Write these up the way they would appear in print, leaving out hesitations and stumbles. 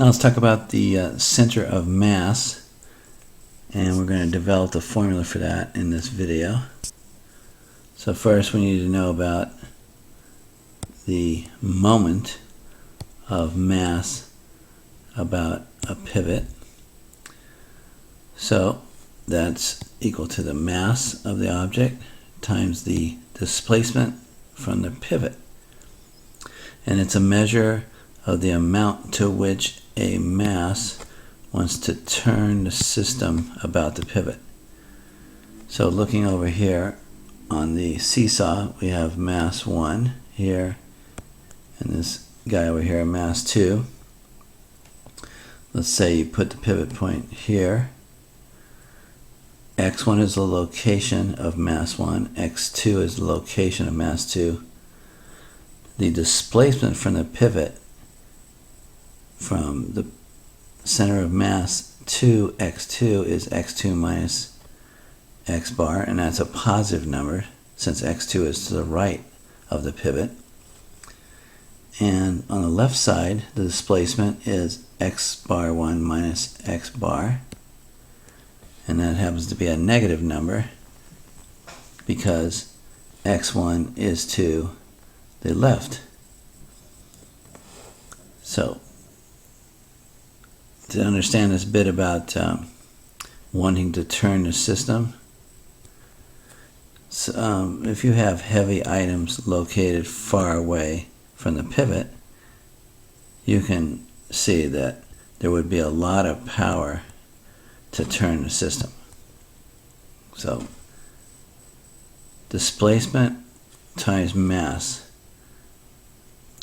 Now let's talk about the center of mass, and we're going to develop the formula for that in this video. So first we need to know about the moment of mass about a pivot. So that's equal to the mass of the object times the displacement from the pivot. And it's a measure of the amount to which a mass wants to turn the system about the pivot. So looking over here on the seesaw, we have mass 1 here, and this guy over here, mass 2. Let's say you put the pivot point here. x1 is the location of mass 1, x2 is the location of mass 2. The displacement from the pivot from the center of mass to x2 is x2 minus x bar, and that's a positive number since x2 is to the right of the pivot. And on the left side, the displacement is x bar 1 minus x bar, and that happens to be a negative number because x1 is to the left. So to understand this bit about wanting to turn the system, so, if you have heavy items located far away from the pivot, you can see that there would be a lot of power to turn the system. So displacement times mass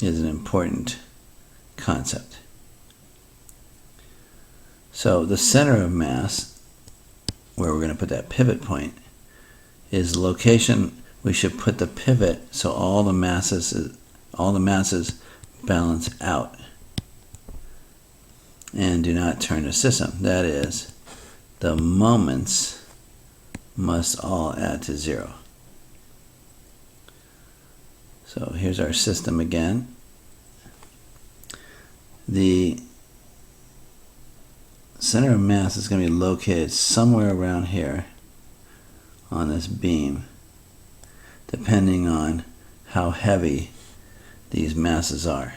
is an important concept. So the center of mass, where we're going to put that pivot point, is the location we should put the pivot so all the masses balance out and do not turn the system. That is, the moments must all add to 0. So here's our system again. The center of mass is going to be located somewhere around here on this beam, depending on how heavy these masses are.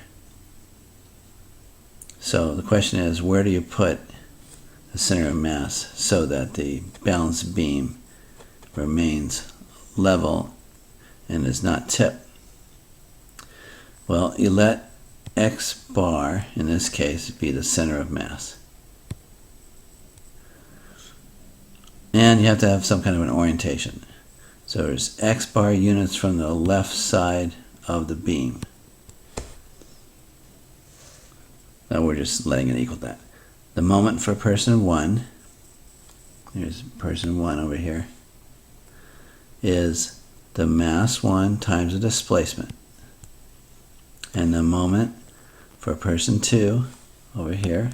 So the question is, where do you put the center of mass so that the balanced beam remains level and is not tipped? Well, you let x bar, in this case, be the center of mass. And you have to have some kind of an orientation. So there's x bar units from the left side of the beam. Now we're just letting it equal that. The moment for person 1, here's person 1 over here, is the mass 1 times the displacement. And the moment for person 2 over here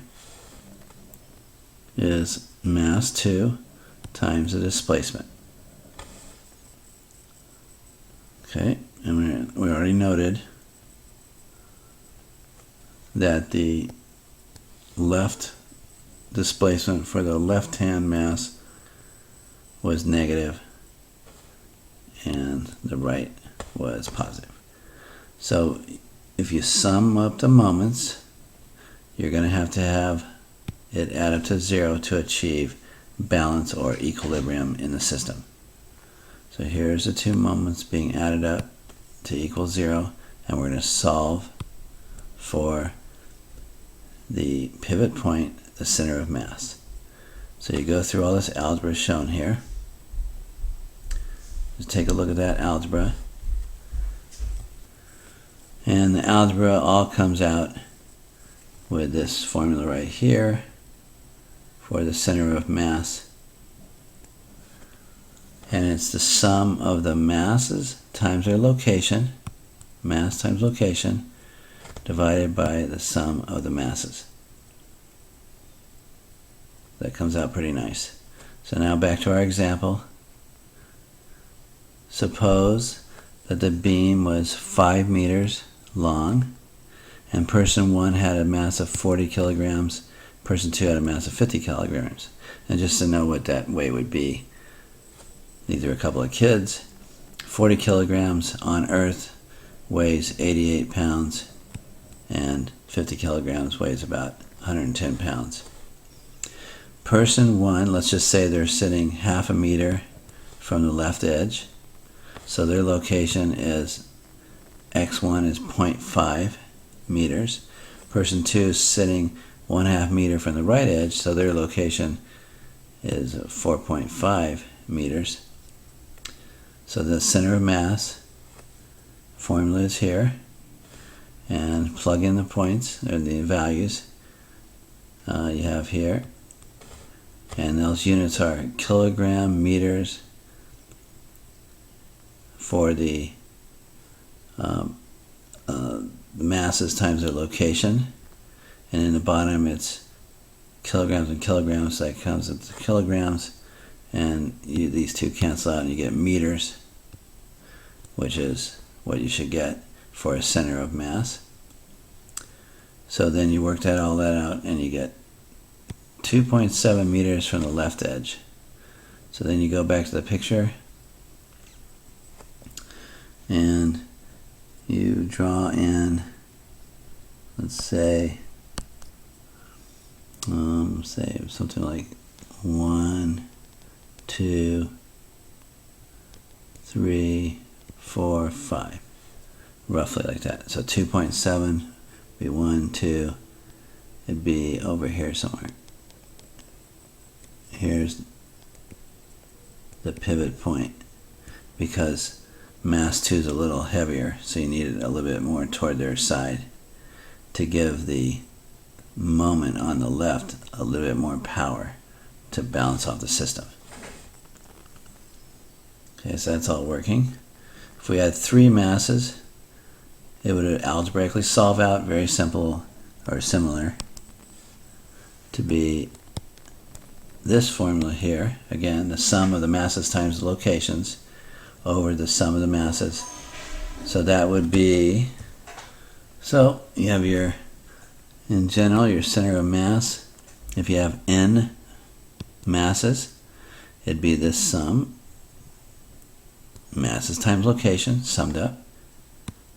is mass 2 times the displacement. Okay, and we already noted that the left displacement for the left-hand mass was negative and the right was positive. So if you sum up the moments, you're going to have it add up to 0 to achieve balance or equilibrium in the system. So here's the two moments being added up to equal 0, and we're going to solve for the pivot point, the center of mass. So you go through all this algebra shown here. Just take a look at that algebra. And the algebra all comes out with this formula right here for the center of mass. And it's the sum of the masses times their location, mass times location, divided by the sum of the masses. That comes out pretty nice. So now back to our example. Suppose that the beam was 5 meters long and person 1 had a mass of 40 kilograms, person 2 had a mass of 50 kilograms. And just to know what that weight would be, these are a couple of kids. 40 kilograms on Earth weighs 88 pounds, and 50 kilograms weighs about 110 pounds. Person 1, let's just say they're sitting half a meter from the left edge. So their location is, x1 is 0.5 meters. Person 2 is sitting 1/2 meter from the right edge, so their location is 4.5 meters. So the center of mass formula is here, and plug in the points, or the values you have here, and those units are kilogram, meters for the masses times their location, and in the bottom it's kilograms and kilograms, so that comes into kilograms, and these two cancel out and you get meters, which is what you should get for a center of mass. So then you work all that out and you get 2.7 meters from the left edge. So then you go back to the picture and you draw in, let's say something like 1, 2, 3, 4, 5, roughly like that. So 2.7 would be 1, 2, it'd be over here somewhere. Here's the pivot point, because mass 2 is a little heavier, so you need it a little bit more toward their side to give the moment on the left a little bit more power to balance off the system. Okay, so that's all working. If we had 3 masses, it would algebraically solve out, very simple or similar, to be this formula here. Again, the sum of the masses times the locations over the sum of the masses. So that would be, so you have your, in general, your center of mass. If you have n masses, it'd be this sum, masses times location, summed up,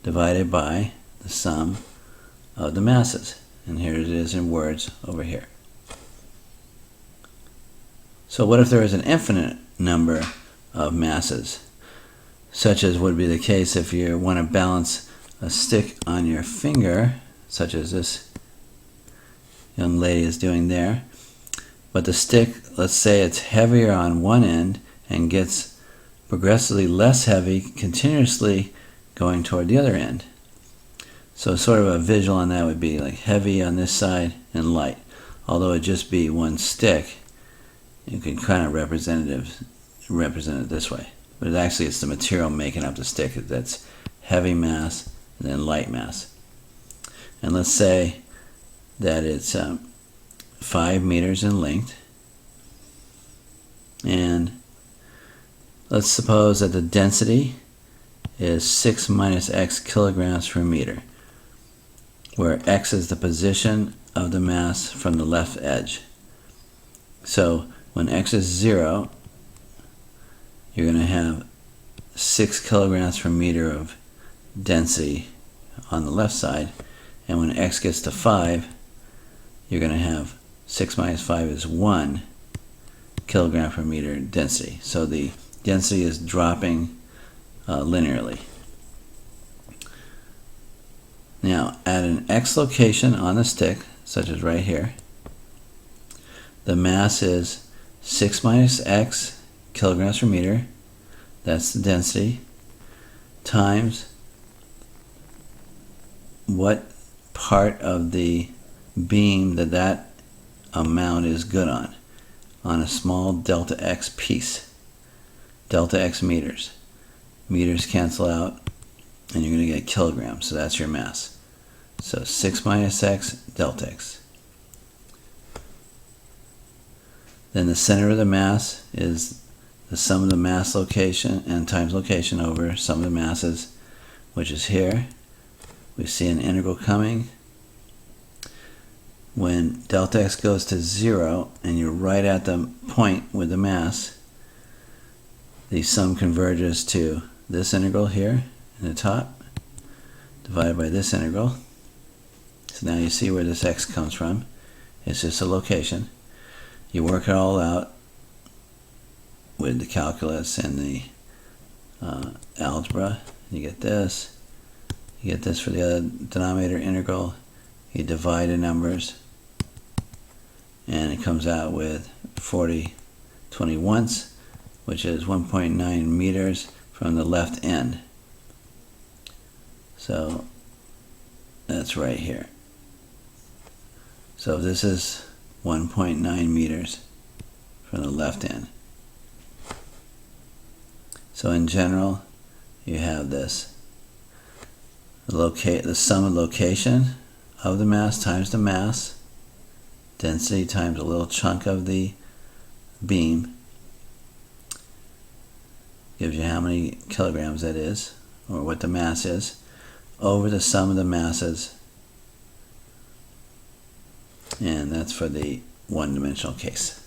divided by the sum of the masses. And here it is in words over here. So what if there is an infinite number of masses, such as would be the case if you want to balance a stick on your finger, such as this young lady is doing there, but the stick, let's say it's heavier on one end and gets progressively less heavy, continuously going toward the other end. So sort of a visual on that would be like heavy on this side and light. Although it just be one stick, you can kind of represent it this way. But actually it's the material making up the stick that's heavy mass and then light mass. And let's say that it's 5 meters in length, and let's suppose that the density is 6 minus x kilograms per meter, where x is the position of the mass from the left edge. So when x is 0, you're going to have 6 kilograms per meter of density on the left side, and when x gets to 5, you're going to have 6 minus 5 is 1 kilogram per meter density. So the density is dropping linearly. Now at an x location on the stick, such as right here, the mass is 6 minus x kilograms per meter, that's the density, times what part of the beam that amount is good on a small delta x piece. Delta x meters. Meters cancel out and you're going to get kilograms, so that's your mass. So 6 minus x delta x. Then the center of the mass is the sum of the mass location and times location over sum of the masses, which is here. We see an integral coming, when delta x goes to 0 and you're right at the point with the mass, the sum converges to this integral here in the top, divided by this integral. So now you see where this x comes from. It's just a location. You work it all out with the calculus and the algebra. You get this. You get this for the other denominator integral. You divide the numbers, and it comes out with 40/21, which is 1.9 meters from the left end. So that's right here. So this is 1.9 meters from the left end. So in general, you have this. The sum of location of the mass times the mass, density times a little chunk of the beam, gives you how many kilograms that is, or what the mass is, over the sum of the masses, and that's for the one-dimensional case.